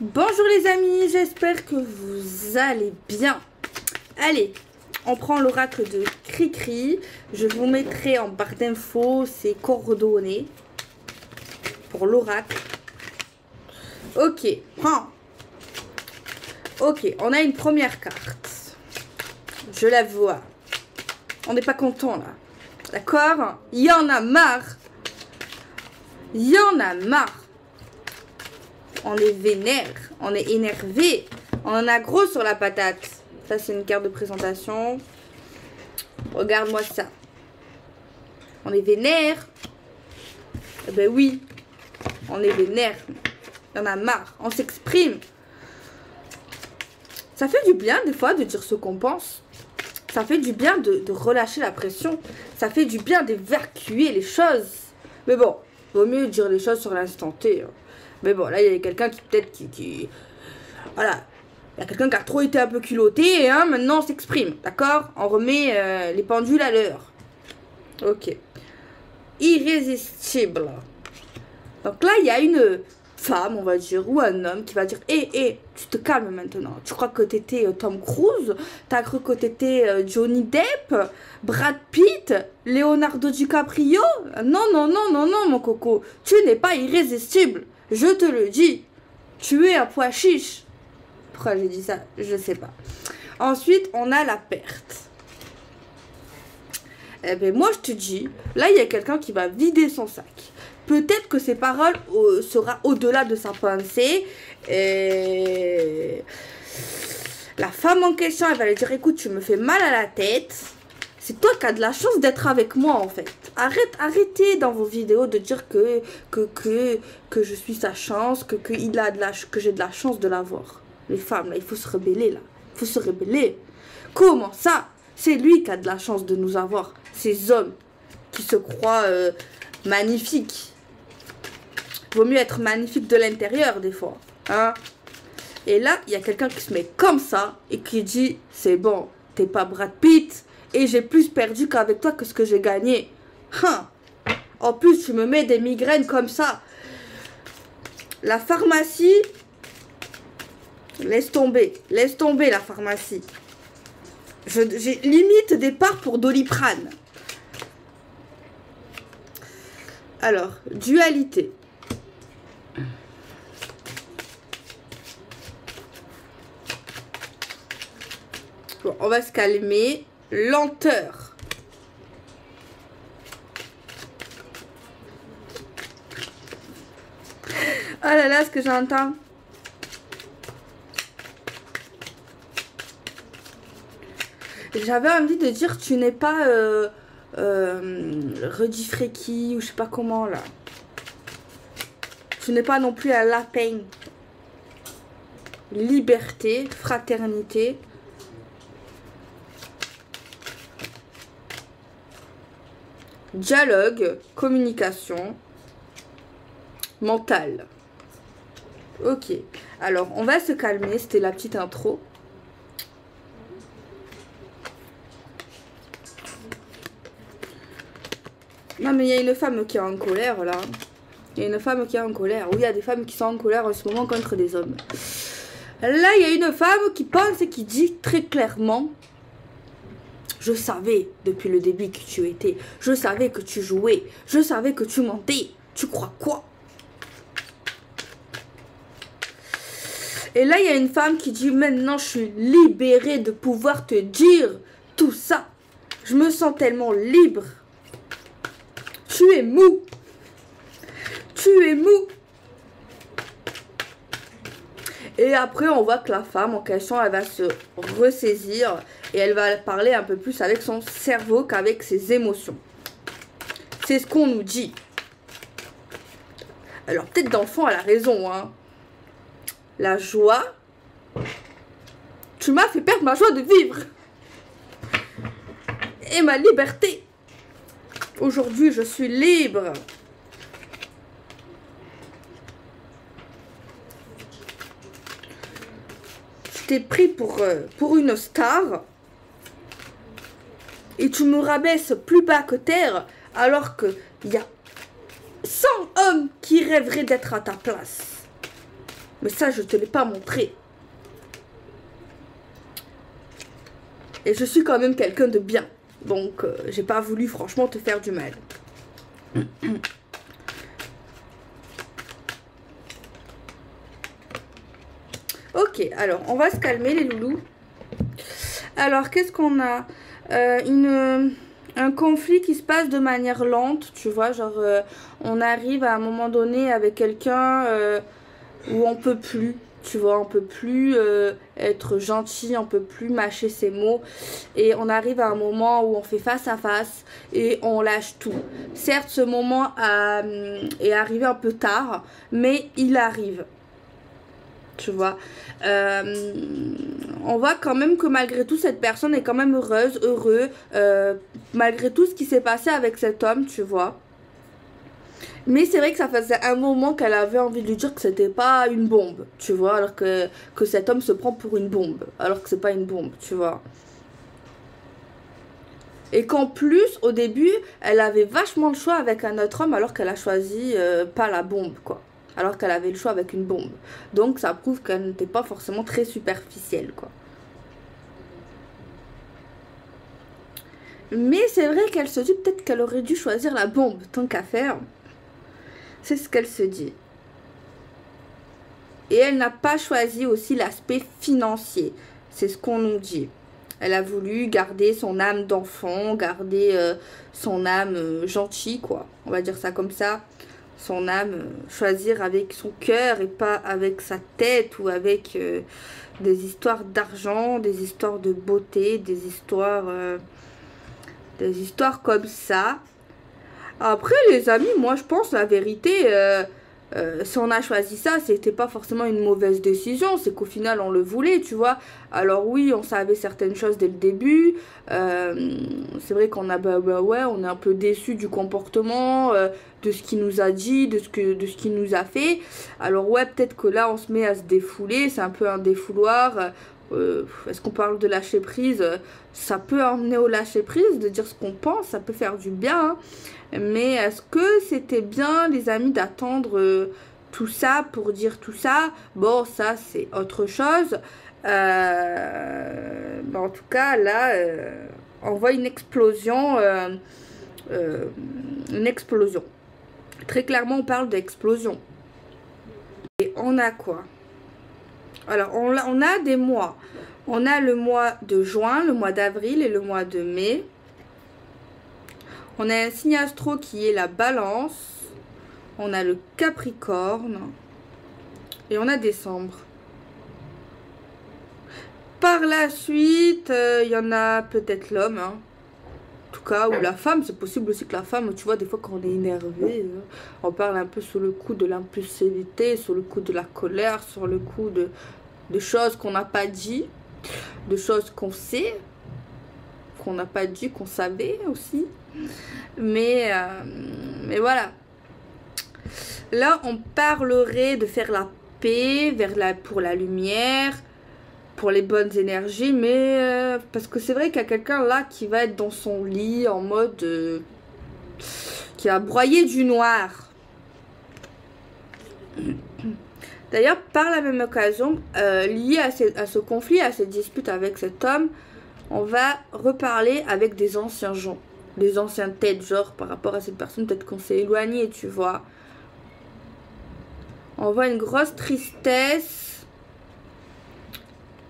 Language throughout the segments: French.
Bonjour les amis, j'espère que vous allez bien. Allez, on prend l'oracle de Cricri. Je vous mettrai en barre d'infos ses coordonnées pour l'oracle. Ok, prends. Ok, on a une première carte. Je la vois. On n'est pas content là. D'accord? Il y en a marre. Il y en a marre. On est vénère, on est énervé, on en a gros sur la patate. Ça, c'est une carte de présentation. Regarde-moi ça. On est vénère. Eh ben oui, on est vénère. Il y en a marre, on s'exprime. Ça fait du bien des fois de dire ce qu'on pense. Ça fait du bien de relâcher la pression. Ça fait du bien d'évacuer les choses. Mais bon, vaut mieux dire les choses sur l'instant T. Mais bon, là, il y a quelqu'un qui peut-être qui... Voilà. Il y a quelqu'un qui a trop été un peu culotté. Hein, maintenant, on s'exprime. D'accord? On remet les pendules à l'heure. Ok. Irrésistible. Donc là, il y a une femme, on va dire, ou un homme qui va dire: hé, tu te calmes maintenant. Tu crois que t'étais Tom Cruise? T'as cru que t'étais Johnny Depp? Brad Pitt? Leonardo DiCaprio? Non, non, non, non, non, mon coco. Tu n'es pas irrésistible. Je te le dis. Tu es un pois chiche. Pourquoi j'ai dit ça? Je sais pas. Ensuite, on a la perte. Eh ben, moi, je te dis, là, il y a quelqu'un qui va vider son sac. Peut-être que ses paroles sera au-delà de sa pensée. Et la femme en question, elle va lui dire: écoute, tu me fais mal à la tête. C'est toi qui as de la chance d'être avec moi, en fait. Arrêtez dans vos vidéos de dire que je suis sa chance, que j'ai de la chance de l'avoir. Les femmes, là, il faut se rebeller, là. Il faut se rebeller. Comment ça? C'est lui qui a de la chance de nous avoir. Ces hommes qui se croient magnifiques. Vaut mieux être magnifique de l'intérieur, des fois. Hein? Et là, il y a quelqu'un qui se met comme ça et qui dit: c'est bon, t'es pas Brad Pitt. Et j'ai plus perdu qu'avec toi que ce que j'ai gagné. Hein. En plus, tu me mets des migraines comme ça. La pharmacie, laisse tomber la pharmacie. J'ai limite des parts pour Doliprane. Alors, dualité. Bon, on va se calmer. Lenteur. Oh là là, ce que j'entends. J'avais envie de dire: tu n'es pas Redifreki ou je sais pas comment là. Tu n'es pas non plus un lapin. Liberté, fraternité. Dialogue, communication, mental. Ok. Alors, on va se calmer. C'était la petite intro. Non, mais il y a une femme qui est en colère, là. Il y a une femme qui est en colère. Oui, il y a des femmes qui sont en colère en ce moment contre des hommes. Là, il y a une femme qui pense et qui dit très clairement: je savais depuis le début que tu étais. Je savais que tu jouais. Je savais que tu mentais. Tu crois quoi? Et là, il y a une femme qui dit: maintenant, je suis libérée de pouvoir te dire tout ça. Je me sens tellement libre. Tu es mou. Tu es mou. Et après, on voit que la femme en question, elle va se ressaisir et elle va parler un peu plus avec son cerveau qu'avec ses émotions. C'est ce qu'on nous dit. Alors, peut-être dans le fond, elle a raison, hein. La joie. Tu m'as fait perdre ma joie de vivre. Et ma liberté. Aujourd'hui, je suis libre. Je t'ai pris pour une star. Et tu me rabaisses plus bas que terre, alors qu'il y a 100 hommes qui rêveraient d'être à ta place. Mais ça, je te l'ai pas montré. Et je suis quand même quelqu'un de bien. Donc, j'ai pas voulu franchement te faire du mal. Ok, alors, on va se calmer les loulous. Alors, qu'est-ce qu'on a? Un conflit qui se passe de manière lente, tu vois, genre, on arrive à un moment donné avec quelqu'un où on peut plus, tu vois, on peut plus être gentil, on peut plus mâcher ses mots, et on arrive à un moment où on fait face à face et on lâche tout. Certes, ce moment est arrivé un peu tard, mais il arrive. Tu vois, on voit quand même que malgré tout cette personne est quand même heureuse, heureux, malgré tout ce qui s'est passé avec cet homme, tu vois. Mais c'est vrai que ça faisait un moment qu'elle avait envie de lui dire que c'était pas une bombe, tu vois, alors que cet homme se prend pour une bombe, alors que c'est pas une bombe, tu vois. Et qu'en plus, au début, elle avait vachement le choix avec un autre homme, alors qu'elle a choisi pas la bombe, quoi. Alors qu'elle avait le choix avec une bombe. Donc ça prouve qu'elle n'était pas forcément très superficielle, quoi. Mais c'est vrai qu'elle se dit peut-être qu'elle aurait dû choisir la bombe, tant qu'à faire. C'est ce qu'elle se dit. Et elle n'a pas choisi aussi l'aspect financier. C'est ce qu'on nous dit. Elle a voulu garder son âme d'enfant, garder son âme gentille, quoi. On va dire ça comme ça. Son âme, choisir avec son cœur et pas avec sa tête ou avec des histoires d'argent, des histoires de beauté, des histoires comme ça. Après, les amis, moi je pense la vérité, si on a choisi ça, c'était pas forcément une mauvaise décision, c'est qu'au final on le voulait, tu vois. Alors oui, on savait certaines choses dès le début, c'est vrai qu'on a, ouais, on est un peu déçu du comportement, de ce qu'il nous a dit, de ce qu'il nous a fait. Alors ouais, peut-être que là on se met à se défouler, c'est un peu un défouloir. Est-ce qu'on parle de lâcher prise? Ça peut emmener au lâcher prise, de dire ce qu'on pense, ça peut faire du bien, hein. Mais est-ce que c'était bien, les amis, d'attendre tout ça pour dire tout ça? Bon, ça, c'est autre chose. Mais en tout cas, là, on voit une explosion. Une explosion. Très clairement, on parle d'explosion. Et on a quoi? Alors, on a des mois. On a le mois de juin, le mois d'avril et le mois de mai. On a un signe astro qui est la balance. On a le capricorne. Et on a décembre. Par la suite, il y en a peut-être l'homme. Hein. En tout cas, ou la femme. C'est possible aussi que la femme, tu vois, des fois quand on est énervé, on parle un peu sous le coup de l'impulsivité, sur le coup de la colère, sur le coup de choses qu'on n'a pas dit, de choses qu'on sait, qu'on n'a pas dit, qu'on savait aussi. Mais voilà. Là, on parlerait de faire la paix pour la lumière, pour les bonnes énergies. Mais parce que c'est vrai qu'il y a quelqu'un là qui va être dans son lit en mode... qui va broyer du noir. D'ailleurs, par la même occasion, lié à ce conflit, à cette dispute avec cet homme, on va reparler avec des anciens gens. Des anciennes têtes, genre par rapport à cette personne, peut-être qu'on s'est éloigné, tu vois. On voit une grosse tristesse.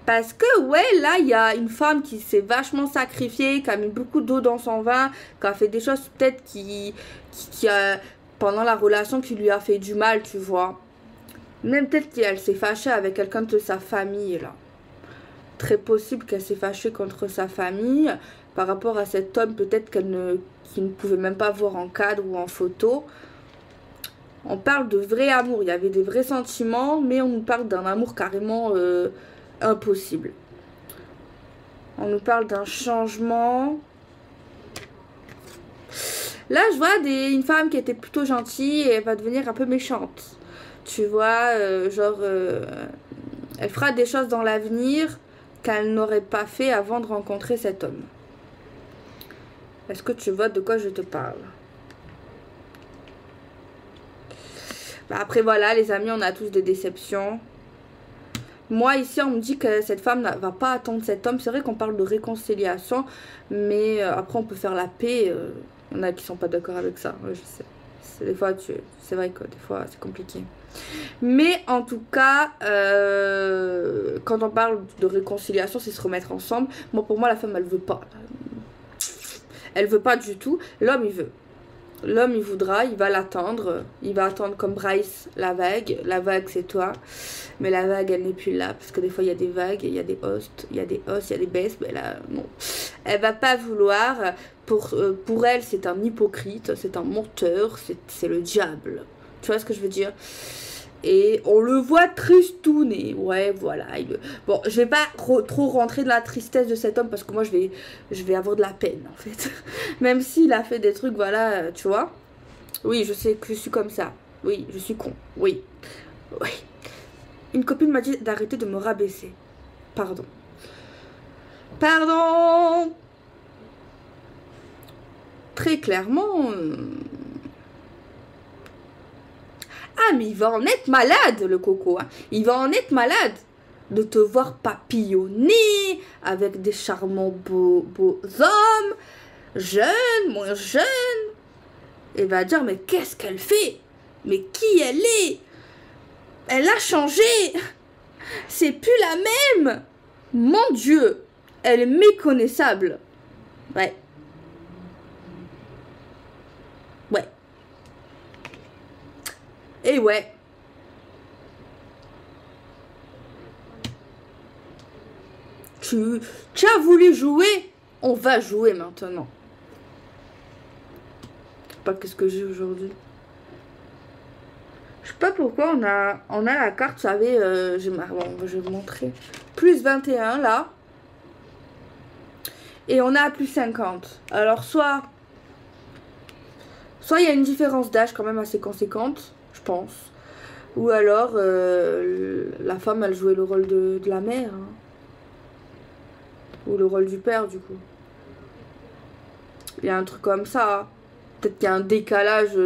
Parce que, ouais, là, il y a une femme qui s'est vachement sacrifiée, qui a mis beaucoup d'eau dans son vin, qui a fait des choses peut-être qui a, pendant la relation, qui lui a fait du mal, tu vois. Même peut-être qu'elle s'est fâchée avec quelqu'un de sa famille, là. Très possible qu'elle s'est fâchée contre sa famille par rapport à cet homme, peut-être qu'il ne pouvait même pas voir en cadre ou en photo. On parle de vrai amour, il y avait des vrais sentiments, mais on nous parle d'un amour carrément impossible. On nous parle d'un changement. Là, je vois une femme qui était plutôt gentille et elle va devenir un peu méchante. Tu vois, elle fera des choses dans l'avenir qu'elle n'aurait pas fait avant de rencontrer cet homme. Est-ce que tu vois de quoi je te parle? Bah après voilà les amis, on a tous des déceptions. Moi, ici, on me dit que cette femme ne va pas attendre cet homme. C'est vrai qu'on parle de réconciliation, mais après, on peut faire la paix. Il y en a qui sont pas d'accord avec ça. Ouais, je sais. Des fois, c'est vrai que des fois, c'est compliqué. Mais en tout cas, quand on parle de réconciliation, c'est se remettre ensemble. Moi, pour moi, la femme, elle veut pas. Elle veut pas du tout. L'homme, il veut. L'homme, il voudra, il va l'attendre. Il va attendre comme Bryce, la vague. La vague, c'est toi. Mais la vague, elle n'est plus là. Parce que des fois, il y a des vagues, il y a des hosts, il y a des hosts, il y a des baisses. Mais là, non. Elle va pas vouloir. Pour elle, c'est un hypocrite, c'est un menteur, c'est le diable. Tu vois ce que je veux dire? Et on le voit tristouné. Ouais, voilà. Bon, je vais pas trop rentrer dans la tristesse de cet homme parce que moi, je vais avoir de la peine, en fait. Même s'il a fait des trucs, voilà, tu vois. Oui, je sais que je suis comme ça. Oui, je suis con. Oui. Oui. Une copine m'a dit d'arrêter de me rabaisser. Pardon. Pardon. Très clairement... Ah, mais il va en être malade, le coco. Hein. Il va en être malade de te voir papillonner avec des charmants beaux hommes, jeunes, moins jeunes. Il va dire, mais qu'est-ce qu'elle fait? Mais qui elle est? Elle a changé. C'est plus la même. Mon Dieu. Elle est méconnaissable. Ouais. Ouais. Et ouais. Tu as voulu jouer? On va jouer maintenant. Je sais pas qu'est-ce que j'ai aujourd'hui. Je sais pas pourquoi on a la carte, vous savez, je vais vous montrer. Plus 21 là. Et on a plus 50. Alors soit il y a une différence d'âge quand même assez conséquente, je pense. Ou alors la femme elle jouait le rôle de la mère. Hein. Ou le rôle du père du coup. Il y a un truc comme ça. Hein. Peut-être qu'il y a un décalage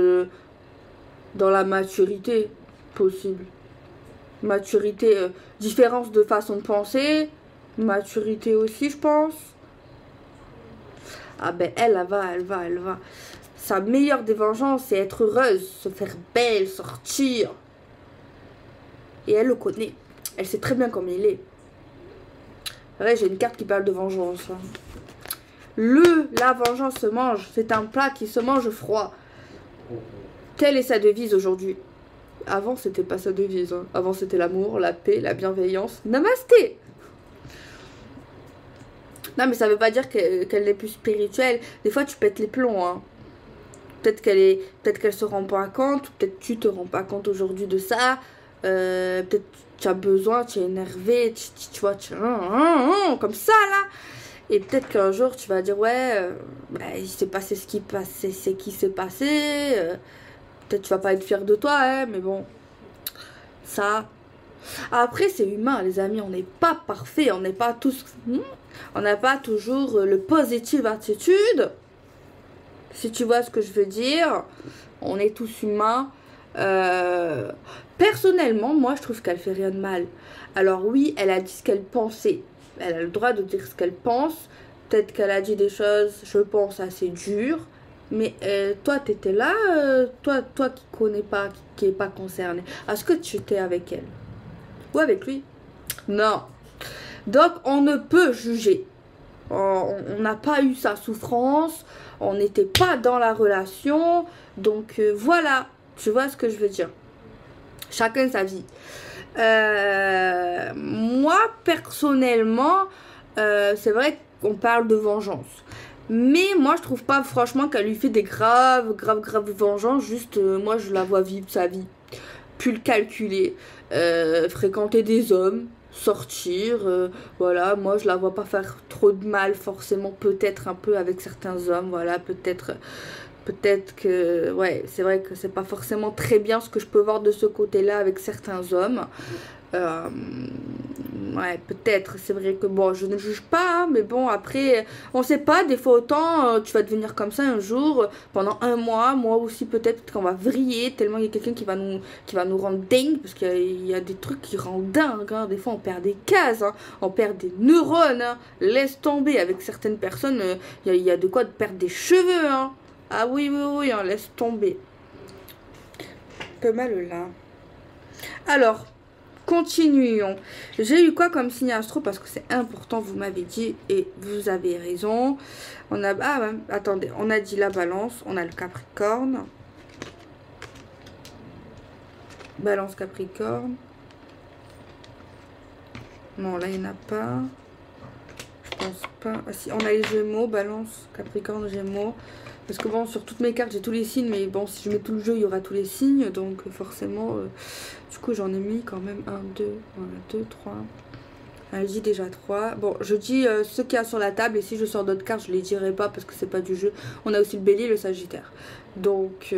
dans la maturité possible. Maturité, différence de façon de penser. Maturité aussi je pense. Ah ben elle va. Sa meilleure des vengeances, c'est être heureuse, se faire belle, sortir. Et elle le connaît. Elle sait très bien comment il est. Ouais, j'ai une carte qui parle de vengeance. Hein. La vengeance se mange. C'est un plat qui se mange froid. Telle est sa devise aujourd'hui. Avant, c'était pas sa devise. Hein. Avant, c'était l'amour, la paix, la bienveillance. Namasté! Non, mais ça veut pas dire qu'elle est plus spirituelle. Des fois, tu pètes les plombs. Hein. Peut-être qu'elle se rend pas compte. Peut-être tu te rends pas compte aujourd'hui de ça. Peut-être tu as besoin, tu es énervé. Tu vois, comme ça, là. Et peut-être qu'un jour, tu vas dire, ouais, il s'est passé ce qui s'est passé. Peut-être tu vas pas être fier de toi, hein, mais bon. Ça... Après, c'est humain, les amis. On n'est pas parfait. On n'est pas tous... On n'a pas toujours le positive attitude. Si tu vois ce que je veux dire. On est tous humains. Personnellement, moi, je trouve qu'elle fait rien de mal. Alors oui, elle a dit ce qu'elle pensait. Elle a le droit de dire ce qu'elle pense. Peut-être qu'elle a dit des choses, je pense, assez dures. Mais toi, tu étais là. Toi qui connais pas, qui n'est pas concerné. Est-ce que tu étais avec elle? Ou avec lui? Non. Donc, on ne peut juger. On n'a pas eu sa souffrance. On n'était pas dans la relation. Donc, voilà. Tu vois ce que je veux dire? Chacun sa vie. Moi, personnellement, c'est vrai qu'on parle de vengeance. Mais moi, je trouve pas, franchement, qu'elle lui fait des graves vengeances. Juste, moi, je la vois vivre sa vie. Plus le calculer. Fréquenter des hommes. Sortir. Voilà, moi, je la vois pas faire trop de mal, forcément. Peut-être un peu avec certains hommes. Voilà, peut-être que, ouais, c'est vrai que c'est pas forcément très bien ce que je peux voir de ce côté-là avec certains hommes. Ouais, peut-être, c'est vrai que bon, je ne juge pas, hein, mais bon, après, on sait pas, des fois autant, tu vas devenir comme ça un jour, pendant un mois, moi aussi peut-être qu'on va vriller, tellement il y a quelqu'un qui va nous rendre dingue, parce qu'il y a des trucs qui rendent dingue, hein. Des fois on perd des cases, hein, on perd des neurones, hein. Laisse tomber, avec certaines personnes, il y a de quoi de perdre des cheveux, hein. Ah oui, oui, oui, hein, laisse tomber. Un peu mal là. Alors... Continuons. J'ai eu quoi comme signe astro parce que c'est important, vous m'avez dit et vous avez raison. On a attendez, on a dit la Balance, on a le Capricorne. Balance Capricorne. Non, là il n'y en a pas. Je pense pas. Ah si, on a les Gémeaux, Balance, Capricorne, Gémeaux. Parce que bon, sur toutes mes cartes, j'ai tous les signes, mais bon, si je mets tout le jeu, il y aura tous les signes. Donc forcément, du coup, j'en ai mis quand même 1, 2, voilà, 2, 3. Je dis déjà 3. Bon, je dis ce qu'il y a sur la table, et si je sors d'autres cartes, je les dirai pas parce que c'est pas du jeu. On a aussi le Bélier et le Sagittaire. Donc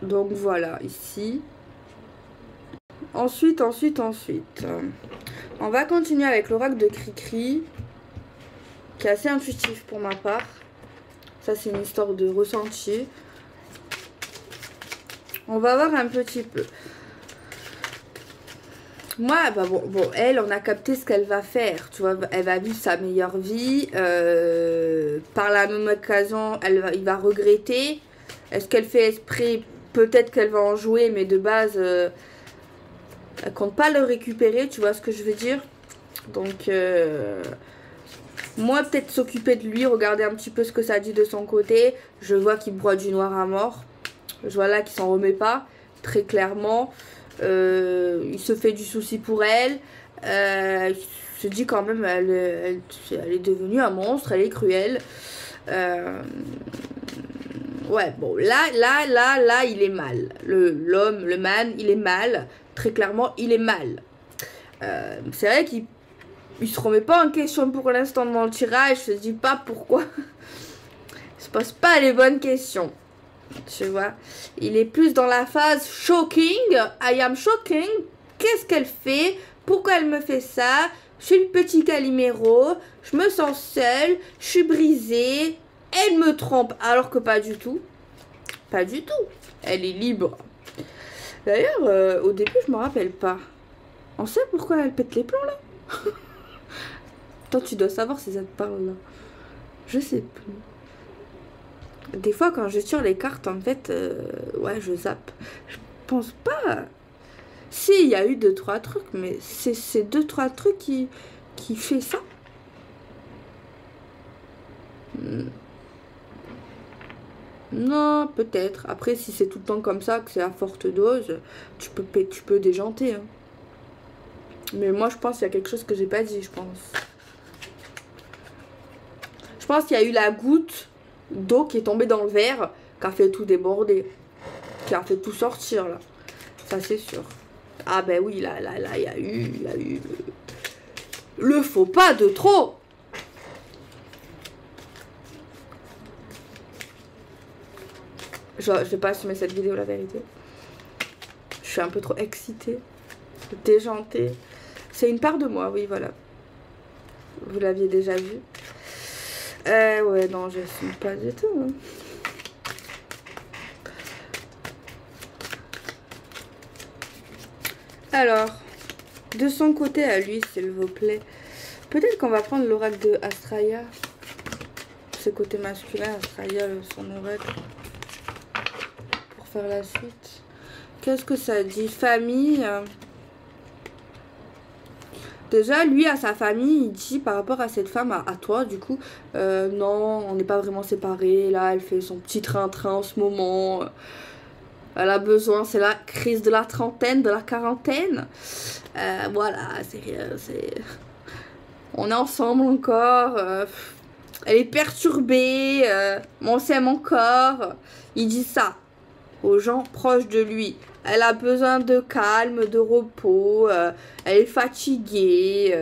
voilà, ici. Ensuite, on va continuer avec l'oracle de Cricri, qui est assez intuitif pour ma part. Ça, c'est une histoire de ressenti. On va voir un petit peu. Moi, bah bon, elle, on a capté ce qu'elle va faire. Tu vois, elle va vivre sa meilleure vie. Par la même occasion, il va regretter. Est-ce qu'elle fait esprit? Peut-être qu'elle va en jouer, mais de base, elle compte pas le récupérer. Tu vois ce que je veux dire? Donc... moi, peut-être s'occuper de lui, regarder un petit peu ce que ça dit de son côté. Je vois qu'il broie du noir à mort. Je vois là qu'il s'en remet pas, très clairement. Il se fait du souci pour elle. Il se dit quand même, elle est devenue un monstre, elle est cruelle. Ouais, bon, là, il est mal. L'homme, le man, il est mal. Très clairement, il est mal. C'est vrai qu'il se remet pas en question pour l'instant dans le tirage. Je ne dis pas pourquoi. Il se pose pas les bonnes questions. Tu vois. Il est plus dans la phase shocking. I am shocking. Qu'est-ce qu'elle fait? Pourquoi elle me fait ça? Je suis le petit Calimero. Je me sens seule. Je suis brisée. Elle me trompe. Alors que pas du tout. Pas du tout. Elle est libre. D'ailleurs, au début, je me rappelle pas. On sait pourquoi elle pète les plombs là? Toi, tu dois savoir si ça te parle là. Je sais plus. Des fois, quand je tire les cartes, en fait, ouais, je zappe. Je pense pas. Si, il y a eu 2-3 trucs, mais c'est 2-3 trucs qui fait ça. Non, peut-être. Après, si c'est tout le temps comme ça, que c'est à forte dose, tu peux déjanter. Hein. Mais moi, je pense qu'il y a quelque chose que j'ai pas dit, je pense. Je pense qu'il y a eu la goutte d'eau qui est tombée dans le verre, qui a fait tout déborder. Qui a fait tout sortir, là. Ça, c'est sûr. Ah ben oui, là, il y a eu le faux pas de trop. Je vais pas assumer cette vidéo, la vérité. Je suis un peu trop excitée, déjantée. C'est une part de moi, oui, voilà. Vous l'aviez déjà vu. Ouais, non, j'assume pas du tout. Hein. Alors, de son côté à lui, s'il vous plaît. Peut-être qu'on va prendre l'oracle de Astraea. Ce côté masculin, Astraea, son oracle. Pour faire la suite. Qu'est-ce que ça dit? Famille. Déjà, lui, à sa famille, il dit par rapport à cette femme, à toi, du coup, non, on n'est pas vraiment séparés. Là, elle fait son petit train-train en ce moment. Elle a besoin, c'est la crise de la trentaine, de la quarantaine. Voilà, c'est... On est ensemble encore. Elle est perturbée. Mais on s'aime encore. Il dit ça aux gens proches de lui. Elle a besoin de calme, de repos. Elle est fatiguée.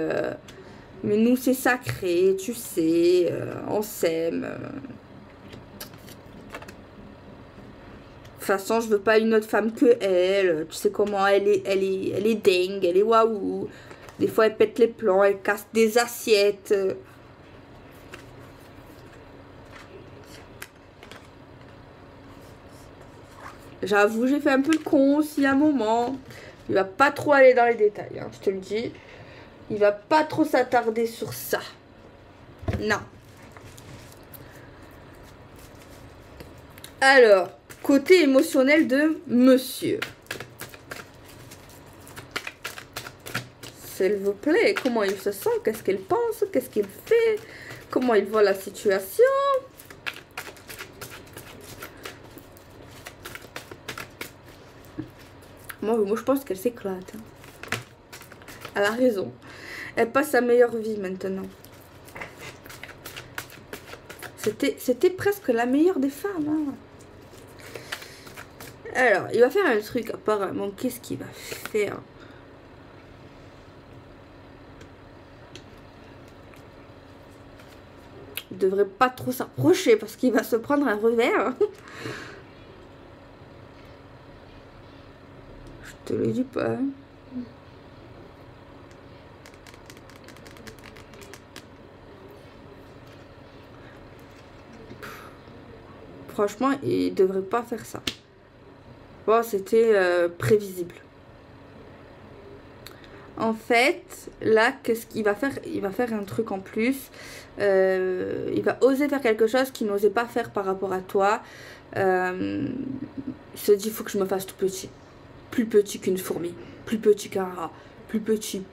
Mais nous, c'est sacré, tu sais. On s'aime. De toute façon, je veux pas une autre femme que elle. Tu sais comment elle est dingue, elle est waouh. Des fois, elle pète les plans, elle casse des assiettes. J'avoue, j'ai fait un peu le con aussi à un moment. Il va pas trop aller dans les détails, hein, je te le dis. Il va pas trop s'attarder sur ça. Non. Alors, côté émotionnel de monsieur. S'il vous plaît, comment il se sent? Qu'est-ce qu'il pense? Qu'est-ce qu'il fait? Comment il voit la situation? Moi je pense qu'elle s'éclate. Elle a raison. Elle passe sa meilleure vie maintenant. C'était presque la meilleure des femmes. Hein. Alors, il va faire un truc apparemment. Qu'est-ce qu'il va faire? Il devrait pas trop s'approcher parce qu'il va se prendre un revers. Je te le dis pas. Franchement, il devrait pas faire ça. Bon, c'était prévisible. En fait, là, qu'est-ce qu'il va faire? Il va faire un truc en plus. Il va oser faire quelque chose qu'il n'osait pas faire par rapport à toi. Il se dit, il faut que je me fasse tout petit. Plus petit qu'une fourmi. Plus petit qu'un rat. Plus petit.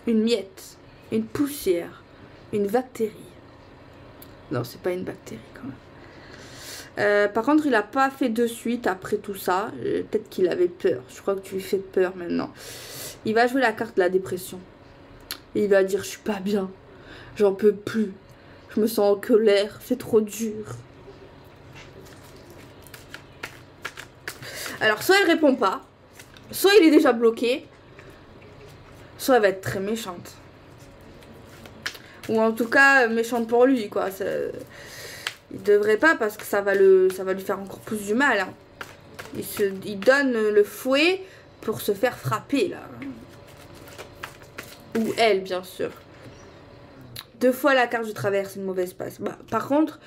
Une miette. Une poussière. Une bactérie. Non, c'est pas une bactérie quand même. Par contre, il n'a pas fait de suite après tout ça. Peut-être qu'il avait peur. Je crois que tu lui fais peur maintenant. Il va jouer la carte de la dépression. Et il va dire, je suis pas bien. J'en peux plus. Je me sens en colère. C'est trop dur. Alors, soit elle répond pas. Soit il est déjà bloqué. Soit elle va être très méchante. Ou en tout cas, méchante pour lui, quoi. Il devrait pas parce que ça va lui faire encore plus du mal. Hein. Il donne le fouet pour se faire frapper, là. Ou elle, bien sûr. 2 fois la carte du travers, c'est une mauvaise passe. Bah, par contre,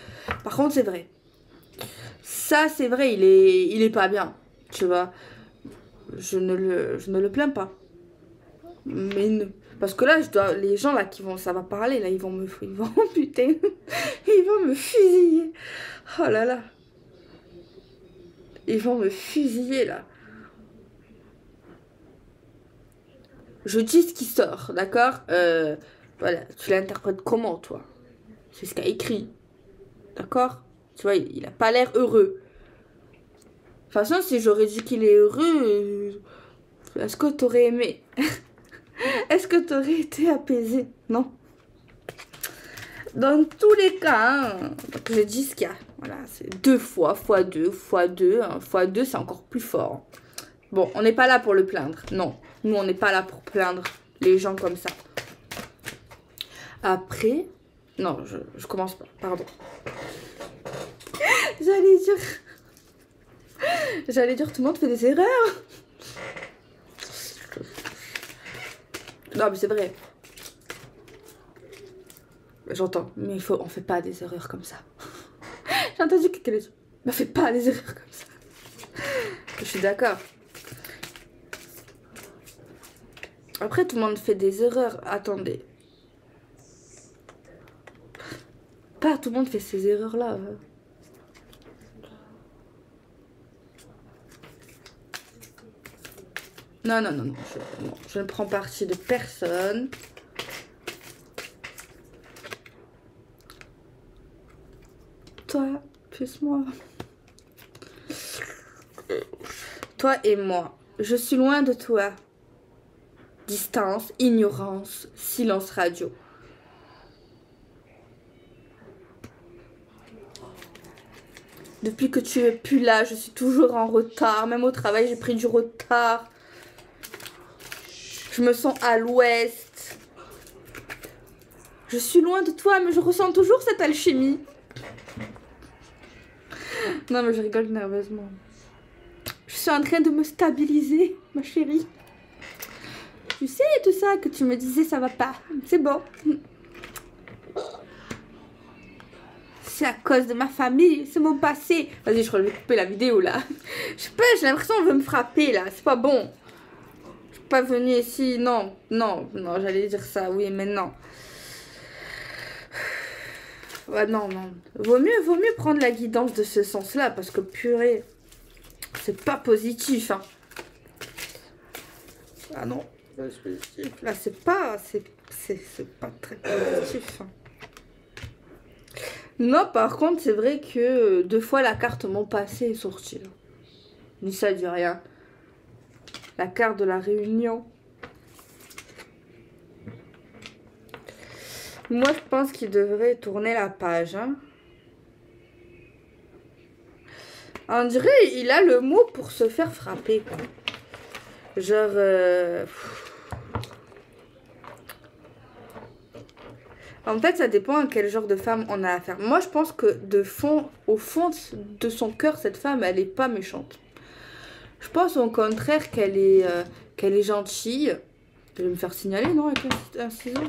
c'est vrai. Ça, c'est vrai, il est pas bien. Tu vois. Je ne le plains pas. Mais parce que là, les gens là ça va parler, là, ils vont putain, ils vont me fusiller. Oh là là. Ils vont me fusiller, là. Je dis ce qui sort, d'accord? Voilà, tu l'interprètes comment, toi? C'est ce qu'a écrit. D'accord? Tu vois, il a pas l'air heureux. De toute façon, si j'aurais dit qu'il est heureux, est-ce que t'aurais aimé? Est-ce que t'aurais été apaisé? Non. Dans tous les cas, hein, je dis ce qu'il y a. Voilà, c'est 2 fois, x2, x2. Hein, x2, c'est encore plus fort. Bon, on n'est pas là pour le plaindre. Non, nous, on n'est pas là pour plaindre les gens comme ça. Après... Non, je commence pas, pardon. J'allais dire tout le monde fait des erreurs. Non, mais c'est vrai. J'entends, mais on fait pas des erreurs comme ça. J'ai entendu quelqu'un dire, on fait pas des erreurs comme ça. Je suis d'accord. Après, tout le monde fait des erreurs. Attendez. Pas tout le monde fait ces erreurs-là. Non, non, non, non. Je ne prends parti de personne. Toi, plus moi. Toi et moi. Je suis loin de toi. Distance, ignorance, silence radio. Depuis que tu es plus là, je suis toujours en retard. Même au travail, j'ai pris du retard. Je me sens à l'ouest. Je suis loin de toi, mais je ressens toujours cette alchimie. Non, mais je rigole nerveusement. Je suis en train de me stabiliser, ma chérie. Tu sais tout ça que tu me disais ça va pas. C'est bon. C'est à cause de ma famille, c'est mon passé. Vas-y, je crois que je vais couper la vidéo là. Je sais pas, j'ai l'impression qu'on veut me frapper là. C'est pas bon. Je suis pas venue ici. Non, non, non, j'allais dire ça. Oui, mais non. Ouais, non, non. Vaut mieux prendre la guidance de ce sens-là parce que purée, c'est pas positif. Hein. Ah non, là c'est pas très positif. Hein. Non, par contre, c'est vrai que 2 fois la carte mon passé est sortie. Ni ça dit rien. La carte de la réunion. Moi, je pense qu'il devrait tourner la page. Hein. On dirait il a le mot pour se faire frapper, quoi. Genre... En fait, ça dépend à quel genre de femme on a affaire. Moi, je pense que au fond de son cœur, cette femme, elle est pas méchante. Je pense au contraire qu'elle est gentille. Je vais me faire signaler, non, avec un ciseau.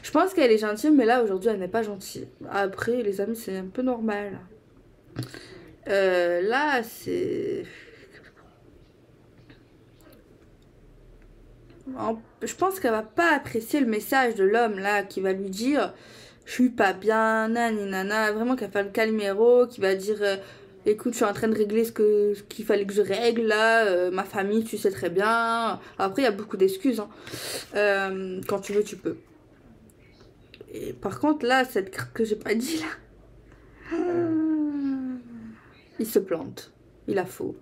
Je pense qu'elle est gentille, mais là, aujourd'hui, elle n'est pas gentille. Après, les amis, c'est un peu normal. Là, c'est... Je pense qu'elle va pas apprécier le message de l'homme là qui va lui dire je suis pas bien, nani nana, vraiment qu'elle fait le calimero, qui va dire écoute, je suis en train de régler ce qu'il fallait que je règle là, ma famille, tu sais très bien. Après, il y a beaucoup d'excuses. Hein. Quand tu veux, tu peux. Et par contre, là, cette carte que j'ai pas dit là, il se plante, il a faux.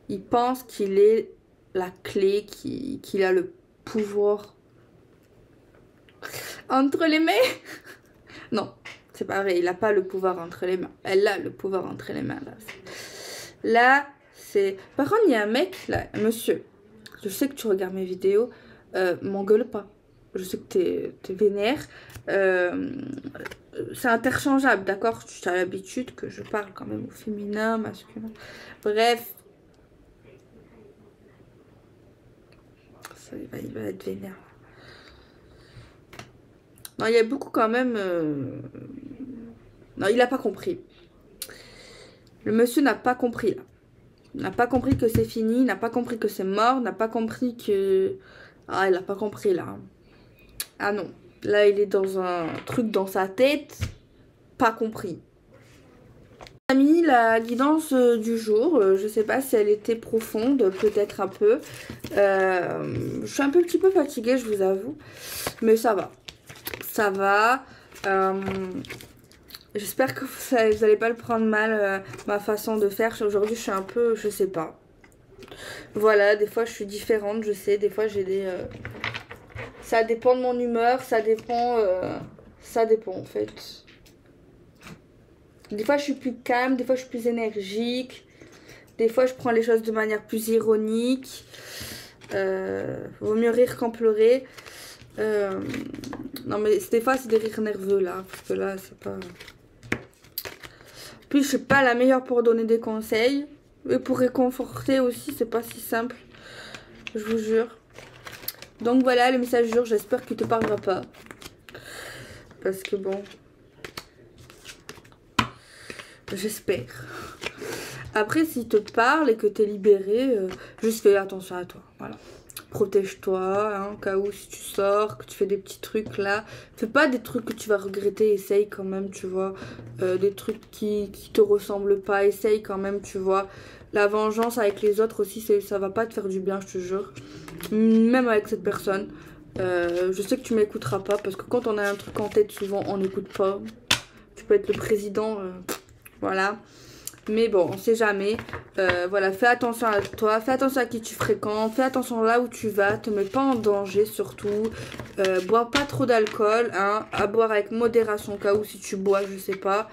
Il pense qu'il est la clé, qu'il a le pouvoir entre les mains. Non, c'est pas vrai, il n'a pas le pouvoir entre les mains. Elle a le pouvoir entre les mains. Là, c'est... Par contre, il y a un mec, là, monsieur, je sais que tu regardes mes vidéos, m'engueule pas. Je sais que t'es vénère. C'est interchangeable, d'accord? Tu as l'habitude que je parle quand même au féminin, masculin. Bref. Il va être vénère. Non, il y a beaucoup quand même... Non, il n'a pas compris. Le monsieur n'a pas compris, là. Il n'a pas compris que c'est fini, il n'a pas compris que c'est mort, il n'a pas compris que... Ah, il n'a pas compris, là. Ah non. Là, il est dans un truc dans sa tête. Pas compris. Mis la guidance du jour, je sais pas si elle était profonde, peut-être un peu. Je suis un petit peu fatiguée, je vous avoue, mais ça va. Ça va. J'espère que vous allez pas le prendre mal, ma façon de faire. Aujourd'hui, je suis un peu, je sais pas. Voilà, des fois je suis différente, je sais. Des fois j'ai des... Ça dépend de mon humeur, ça dépend en fait. Des fois, je suis plus calme, des fois, je suis plus énergique. Des fois, je prends les choses de manière plus ironique. Vaut mieux rire qu'en pleurer. Non, mais des fois, c'est des rires nerveux, là. Parce que là, c'est pas... Puis, je suis pas la meilleure pour donner des conseils. Et pour réconforter aussi, c'est pas si simple. Je vous jure. Donc, voilà, le message du jour. J'espère qu'il te parlera pas. Parce que bon... J'espère. Après, s'il te parle et que t'es libéré, juste fais attention à toi. Voilà. Protège-toi, hein, au cas où si tu sors, que tu fais des petits trucs là. Fais pas des trucs que tu vas regretter. Essaye quand même, tu vois. Des trucs qui te ressemblent pas. Essaye quand même, tu vois. La vengeance avec les autres aussi, ça va pas te faire du bien, je te jure. Même avec cette personne. Je sais que tu m'écouteras pas parce que quand on a un truc en tête, souvent on n'écoute pas. Tu peux être le président... Voilà, mais bon, on sait jamais. Voilà, fais attention à toi, fais attention à qui tu fréquentes, fais attention là où tu vas, te mets pas en danger surtout. Bois pas trop d'alcool, hein, à boire avec modération, au cas où si tu bois, je sais pas.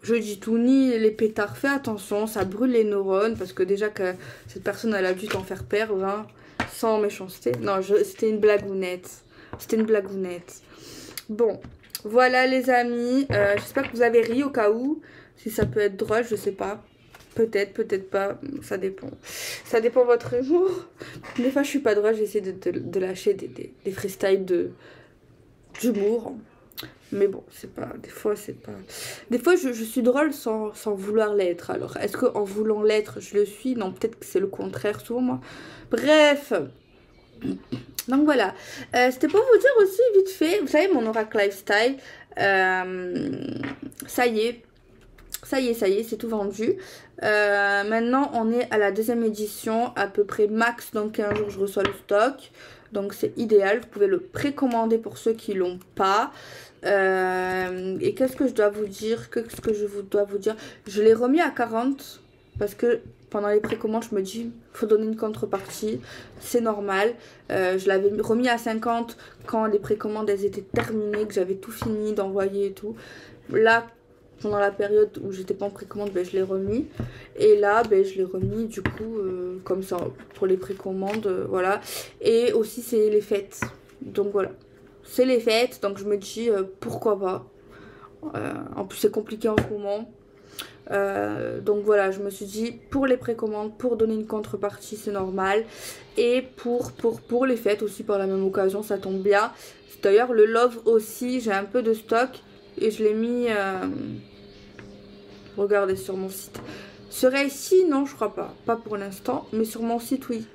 Je dis tout, ni les pétards, fais attention, ça brûle les neurones, parce que déjà que cette personne, elle a dû t'en faire perdre, hein, sans méchanceté. Non, c'était une blagounette, c'était une blagounette. Bon, voilà les amis, j'espère que vous avez ri au cas où. Si ça peut être drôle, je sais pas. Peut-être, peut-être pas, ça dépend. Ça dépend de votre humour. Des fois, je suis pas drôle, j'essaie de lâcher des freestyles d'humour. Mais bon, c'est pas. Des fois, c'est pas. Des fois, je suis drôle sans vouloir l'être. Alors, est-ce qu'en voulant l'être, je le suis? Non, peut-être que c'est le contraire, souvent, moi. Bref. Donc voilà. C'était pour vous dire aussi, vite fait, vous savez, mon Oracle Lifestyle, ça y est. Ça y est, c'est tout vendu. Maintenant, on est à la deuxième édition, à peu près max. Dans 15 jours, je reçois le stock. Donc, c'est idéal. Vous pouvez le précommander pour ceux qui l'ont pas. Et qu'est-ce que je dois vous dire? Qu'est-ce que je dois vous dire? Je l'ai remis à 40 parce que pendant les précommandes, je me dis, faut donner une contrepartie. C'est normal. Je l'avais remis à 50 quand les précommandes, elles étaient terminées, que j'avais tout fini d'envoyer et tout. Là, pendant la période où j'étais pas en précommande, ben, je l'ai remis. Et là, ben, je l'ai remis du coup, comme ça, pour les précommandes, voilà. Et aussi, c'est les fêtes. Donc voilà. C'est les fêtes, donc je me dis, pourquoi pas. En plus, c'est compliqué en ce moment. Donc voilà, je me suis dit, pour les précommandes, pour donner une contrepartie, c'est normal. Et pour les fêtes aussi, par la même occasion, ça tombe bien. D'ailleurs, le Love aussi, j'ai un peu de stock. Et je l'ai mis... regardez sur mon site. Serait ici? Non, je crois pas. Pas pour l'instant. Mais sur mon site, oui.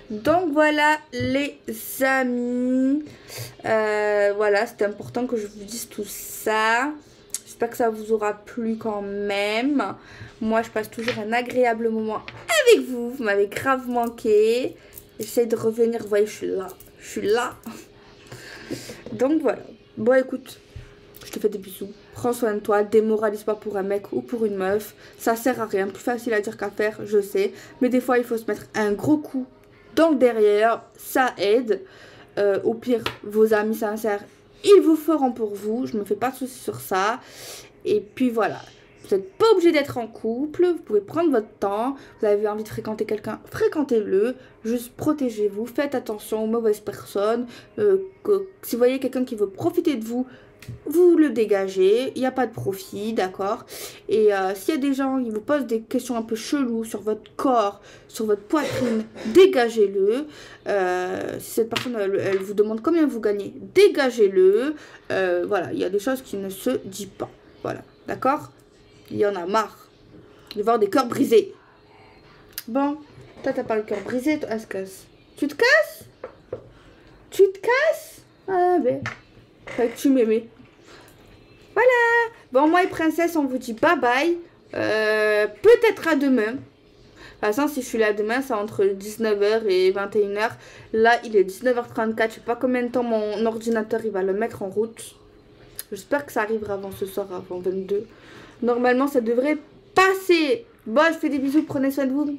Donc voilà les amis. Voilà, c'était important que je vous dise tout ça. J'espère que ça vous aura plu quand même. Moi, je passe toujours un agréable moment avec vous. Vous m'avez grave manqué. J'essaie de revenir. Vous voyez, je suis là. Je suis là. Donc voilà. Bon, écoute. Je te fais des bisous. Prends soin de toi. Démoralise pas pour un mec ou pour une meuf. Ça sert à rien. Plus facile à dire qu'à faire, je sais. Mais des fois, il faut se mettre un gros coup dans le derrière. Ça aide. Au pire, vos amis sincères, ils vous feront pour vous. Je me fais pas de soucis sur ça. Et puis voilà. Vous n'êtes pas obligé d'être en couple. Vous pouvez prendre votre temps. Vous avez envie de fréquenter quelqu'un, fréquentez-le. Juste protégez-vous. Faites attention aux mauvaises personnes. Si vous voyez quelqu'un qui veut profiter de vous, vous le dégagez, il n'y a pas de profit, d'accord? Et s'il y a des gens qui vous posent des questions un peu cheloues sur votre corps, sur votre poitrine, dégagez-le. Si cette personne, elle vous demande combien vous gagnez, dégagez-le. Voilà, il y a des choses qui ne se disent pas. Voilà, d'accord? Il y en a marre de voir des cœurs brisés. Bon, toi, t'as pas le cœur brisé, toi, Ascas. Tu te casses? Tu te casses? Ah ben... Fait que tu m'aimais. Voilà. Bon, moi et princesse, on vous dit bye bye. Peut-être à demain. De toute façon, si je suis là demain, c'est entre 19h et 21h. Là, il est 19h34. Je sais pas combien de temps mon ordinateur il va le mettre en route. J'espère que ça arrivera avant ce soir, avant 22. Normalement, ça devrait passer. Bon, je fais des bisous. Prenez soin de vous.